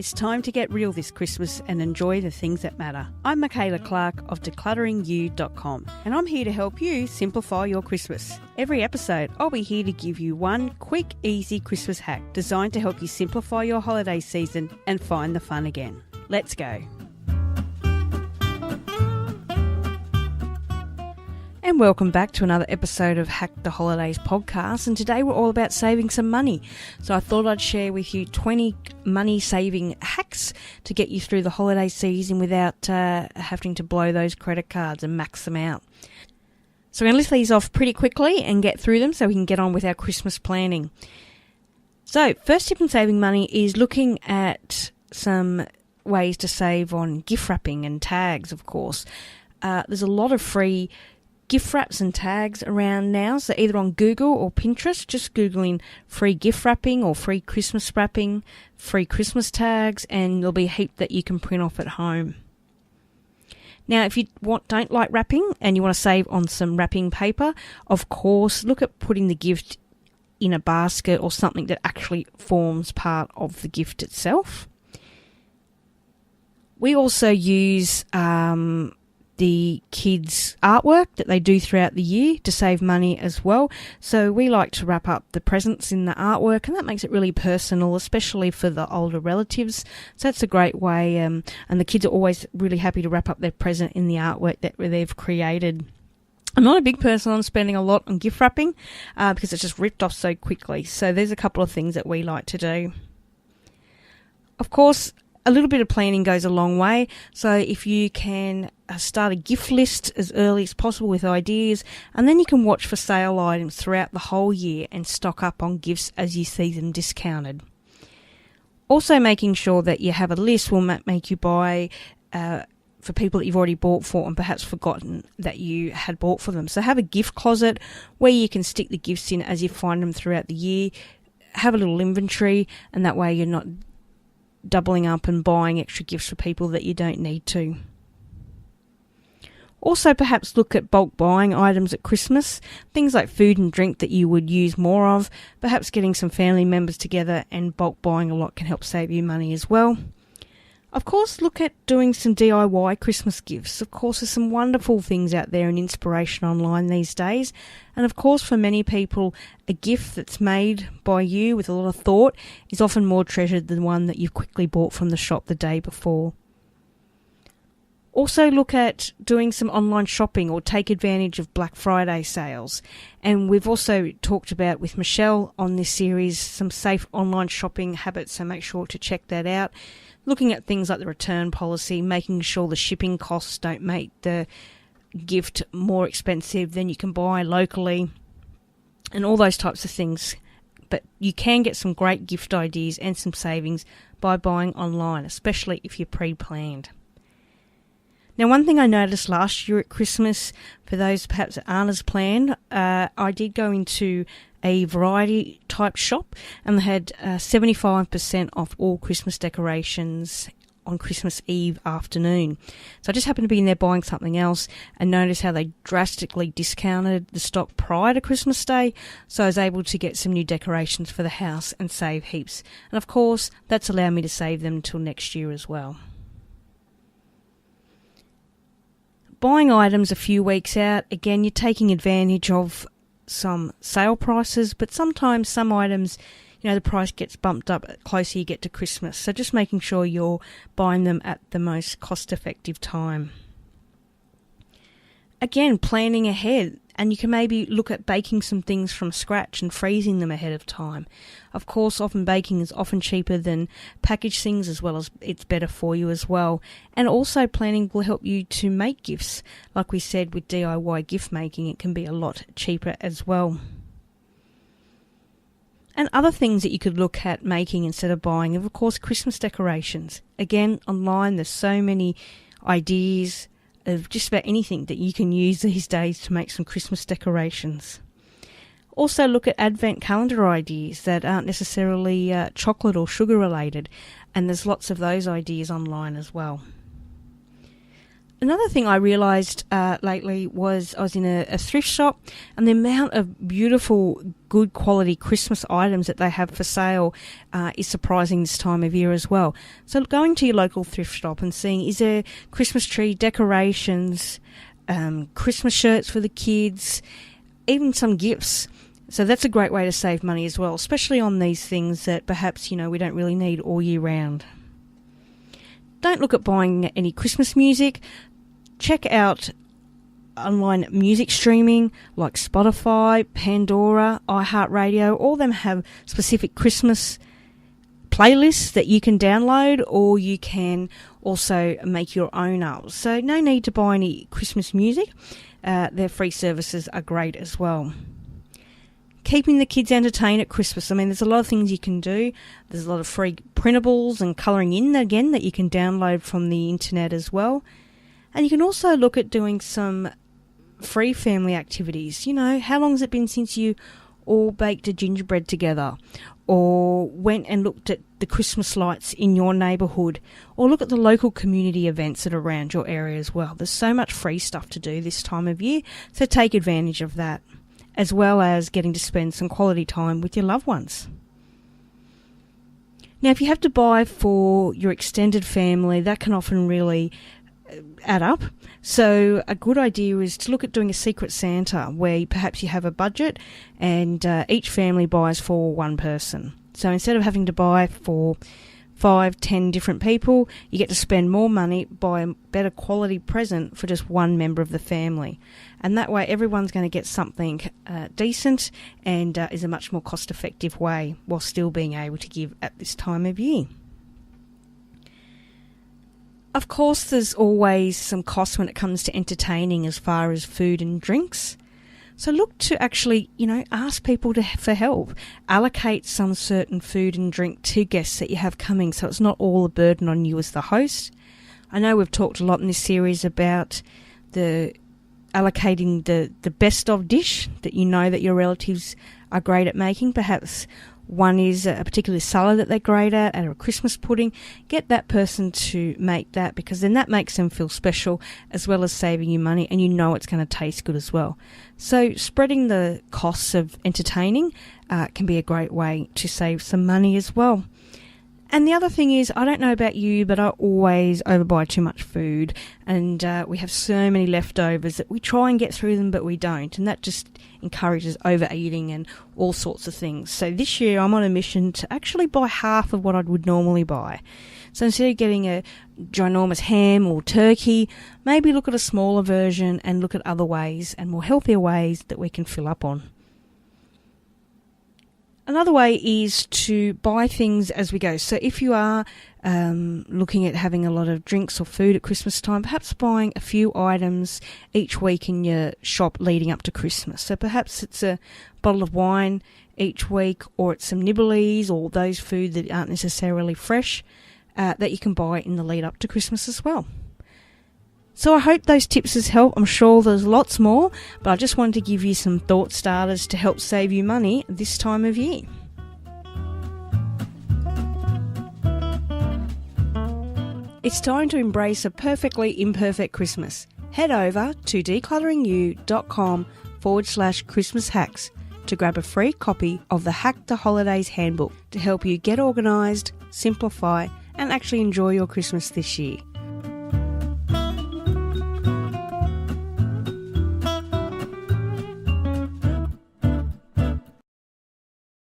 It's time to get real this Christmas and enjoy the things that matter. I'm Michaela Clark of declutteringyou.com, and I'm here to help you simplify your Christmas. Every episode, I'll be here to give you one quick, easy Christmas hack designed to help you simplify your holiday season and find the fun again. Let's go. And welcome back to another episode of Hack the Holidays podcast, and today we're all about saving some money. So I thought I'd share with you 20 money saving hacks to get you through the holiday season without having to blow those credit cards and max them out. So we're going to list these off pretty quickly and get through them so we can get on with our Christmas planning. So first tip in saving money is looking at some ways to save on gift wrapping and tags, of course. There's a lot of free gift wraps and tags around now, so either on Google or Pinterest, just Googling free gift wrapping or free Christmas wrapping, free Christmas tags, and there'll be a heap that you can print off at home. Now, if you don't like wrapping and you want to save on some wrapping paper, of course, look at putting the gift in a basket or something that actually forms part of the gift itself. We also use the kids' artwork that they do throughout the year to save money as well. So we like to wrap up the presents in the artwork, and that makes it really personal, especially for the older relatives. So that's a great way, and the kids are always really happy to wrap up their present in the artwork that they've created. I'm not a big person on spending a lot on gift wrapping because it's just ripped off so quickly. So there's a couple of things that we like to do. Of course, a little bit of planning goes a long way. So if you can start a gift list as early as possible with ideas, and then you can watch for sale items throughout the whole year and stock up on gifts as you see them discounted. Also, making sure that you have a list will make you buy for people that you've already bought for and perhaps forgotten that you had bought for them. So have a gift closet where you can stick the gifts in as you find them throughout the year. Have a little inventory, and that way you're not doubling up and buying extra gifts for people that you don't need to. Also, perhaps look at bulk buying items at Christmas, things like food and drink that you would use more of. Perhaps getting some family members together and bulk buying a lot can help save you money as well. Of course, look at doing some DIY Christmas gifts. Of course, there's some wonderful things out there and inspiration online these days. And of course, for many people, a gift that's made by you with a lot of thought is often more treasured than one that you've quickly bought from the shop the day before. Also look at doing some online shopping or take advantage of Black Friday sales. And we've also talked about with Michelle on this series some safe online shopping habits, so make sure to check that out. Looking at things like the return policy, making sure the shipping costs don't make the gift more expensive than you can buy locally, and all those types of things. But you can get some great gift ideas and some savings by buying online, especially if you're pre-planned. Now, one thing I noticed last year at Christmas, for those perhaps that aren't as planned, I did go into a variety type shop, and they had 75% off all Christmas decorations on Christmas Eve afternoon. So I just happened to be in there buying something else and noticed how they drastically discounted the stock prior to Christmas Day. So I was able to get some new decorations for the house and save heaps. And of course, that's allowed me to save them until next year as well. Buying items a few weeks out, again, you're taking advantage of some sale prices, but sometimes some items, the price gets bumped up closer you get to Christmas. So just making sure you're buying them at the most cost-effective time. Again, planning ahead, and you can maybe look at baking some things from scratch and freezing them ahead of time. Of course, often baking is often cheaper than packaged things, as well as it's better for you as well. And also planning will help you to make gifts. Like we said with DIY gift making, it can be a lot cheaper as well. And other things that you could look at making instead of buying are, of course, Christmas decorations. Again, online there's so many ideas of just about anything that you can use these days to make some Christmas decorations. Also look at advent calendar ideas that aren't necessarily chocolate or sugar related, and there's lots of those ideas online as well. Another thing I realised lately was I was in a thrift shop, and the amount of beautiful, good quality Christmas items that they have for sale is surprising this time of year as well. So going to your local thrift shop and seeing, is there Christmas tree decorations, Christmas shirts for the kids, even some gifts. So that's a great way to save money as well, especially on these things that perhaps, we don't really need all year round. Don't look at buying any Christmas music. Check out online music streaming like Spotify, Pandora, iHeartRadio. All of them have specific Christmas playlists that you can download, or you can also make your own up. So no need to buy any Christmas music. Their free services are great as well. Keeping the kids entertained at Christmas. I mean, there's a lot of things you can do. There's a lot of free printables and colouring in, again, that you can download from the internet as well. And you can also look at doing some free family activities. How long has it been since you all baked a gingerbread together? Or went and looked at the Christmas lights in your neighbourhood? Or look at the local community events that are around your area as well. There's so much free stuff to do this time of year, so take advantage of that, as well as getting to spend some quality time with your loved ones. Now, if you have to buy for your extended family, that can often really add up. So a good idea is to look at doing a Secret Santa, where perhaps you have a budget and each family buys for one person. So instead of having to buy for 5-10 different people, you get to spend more money, buy a better quality present for just one member of the family. And that way everyone's going to get something decent and is a much more cost-effective way while still being able to give at this time of year. Of course, there's always some cost when it comes to entertaining as far as food and drinks. So look to actually, ask people for help. Allocate some certain food and drink to guests that you have coming, so it's not all a burden on you as the host. I know we've talked a lot in this series about the allocating the best of dish that that your relatives are great at making. Perhaps one is a particular salad that they're great at, or a Christmas pudding. Get that person to make that, because then that makes them feel special, as well as saving you money, and it's going to taste good as well. So spreading the costs of entertaining can be a great way to save some money as well. And the other thing is, I don't know about you, but I always overbuy too much food, and we have so many leftovers that we try and get through them, but we don't, and that just encourages overeating and all sorts of things. So this year I'm on a mission to actually buy half of what I would normally buy. So instead of getting a ginormous ham or turkey, maybe look at a smaller version and look at other ways and more healthier ways that we can fill up on. Another way is to buy things as we go. So if you are looking at having a lot of drinks or food at Christmas time, perhaps buying a few items each week in your shop leading up to Christmas. So perhaps it's a bottle of wine each week, or it's some nibblies or those food that aren't necessarily fresh that you can buy in the lead up to Christmas as well. So I hope those tips has helped. I'm sure there's lots more, but I just wanted to give you some thought starters to help save you money this time of year. It's time to embrace a perfectly imperfect Christmas. Head over to declutteringU.com/Christmas hacks to grab a free copy of the Hack the Holidays Handbook to help you get organised, simplify, and actually enjoy your Christmas this year.